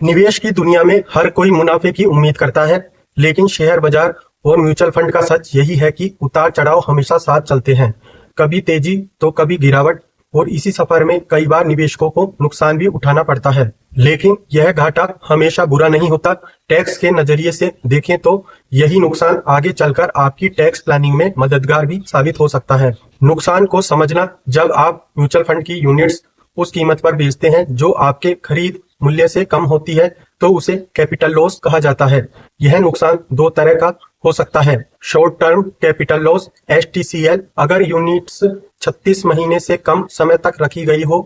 निवेश की दुनिया में हर कोई मुनाफे की उम्मीद करता है, लेकिन शेयर बाजार और म्यूचुअल फंड का सच यही है कि उतार चढ़ाव हमेशा साथ चलते हैं। कभी तेजी तो कभी गिरावट, और इसी सफर में कई बार निवेशकों को नुकसान भी उठाना पड़ता है। लेकिन यह घाटा हमेशा बुरा नहीं होता। टैक्स के नजरिए से देखें तो यही नुकसान आगे चलकर आपकी टैक्स प्लानिंग में मददगार भी साबित हो सकता है। नुकसान को समझना: जब आप म्यूचुअल फंड की यूनिट्स उस कीमत पर बेचते हैं जो आपके खरीद मूल्य से कम होती है, तो उसे कैपिटल लॉस कहा जाता है। यह नुकसान दो तरह का हो सकता है: short term capital loss (STCL) अगर यूनिट्स 36 महीने से कम समय तक रखी गई हो।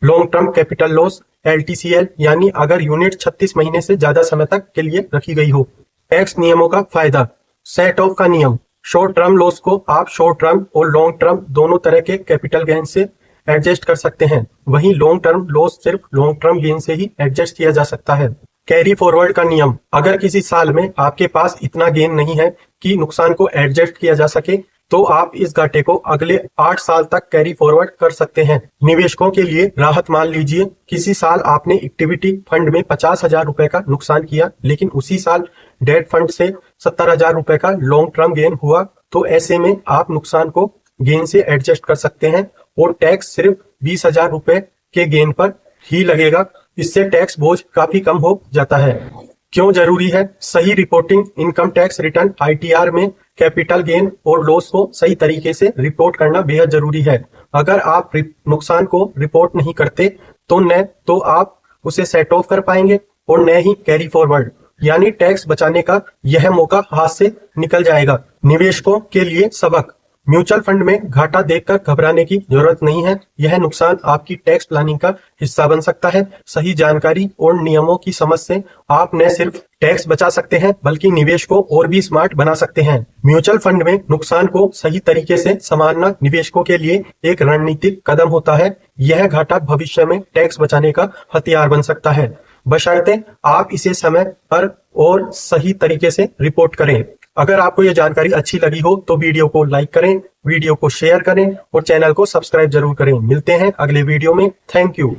Long term capital loss (LTCL) यानी अगर यूनिट 36 महीने से ज्यादा समय तक के लिए रखी गई हो। टैक्स नियमों का फायदा: सेट ऑफ का नियम। शॉर्ट टर्म लॉस को आप शॉर्ट टर्म और लॉन्ग टर्म दोनों तरह के कैपिटल गेन से एडजस्ट कर सकते हैं, वहीं लॉन्ग टर्म लॉस सिर्फ लॉन्ग टर्म गेन से ही एडजस्ट किया जा सकता है। कैरी फॉरवर्ड का नियम: अगर किसी साल में आपके पास इतना गेन नहीं है कि नुकसान को एडजस्ट किया जा सके, तो आप इस घाटे को अगले 8 साल तक कैरी फॉरवर्ड कर सकते हैं। निवेशकों के लिए राहत: मान लीजिए किसी साल आपने इक्विटी फंड में 50,000 रुपए का नुकसान किया, लेकिन उसी साल डेट फंड से 70,000 रुपए का लॉन्ग टर्म गेन हुआ, तो ऐसे में आप नुकसान को गेन से एडजस्ट कर सकते हैं और टैक्स सिर्फ 20,000 रुपए के गेन पर ही लगेगा। इससे टैक्स बोझ काफी कम हो जाता है। क्यों जरूरी है सही reporting? Income tax return (ITR) में कैपिटल गेन और लॉस को सही तरीके से रिपोर्ट करना बेहद जरूरी है। अगर आप नुकसान को रिपोर्ट नहीं करते, तो न तो आप उसे सेट ऑफ कर पाएंगे और न ही कैरी फॉरवर्ड, यानी टैक्स बचाने का यह मौका हाथ से निकल जाएगा। निवेशकों के लिए सबक: म्यूचुअल फंड में घाटा देखकर घबराने की जरूरत नहीं है। यह नुकसान आपकी टैक्स प्लानिंग का हिस्सा बन सकता है। सही जानकारी और नियमों की समझ से आप न सिर्फ टैक्स बचा सकते हैं, बल्कि निवेश को और भी स्मार्ट बना सकते हैं। म्यूचुअल फंड में नुकसान को सही तरीके से संभालना निवेशकों के लिए एक रणनीतिक कदम होता है। यह घाटा भविष्य में टैक्स बचाने का हथियार बन सकता है, बशर्ते आप इसे समय पर और सही तरीके से रिपोर्ट करें। अगर आपको यह जानकारी अच्छी लगी हो तो वीडियो को लाइक करें, वीडियो को शेयर करें और चैनल को सब्सक्राइब जरूर करें। मिलते हैं अगले वीडियो में। Thank you.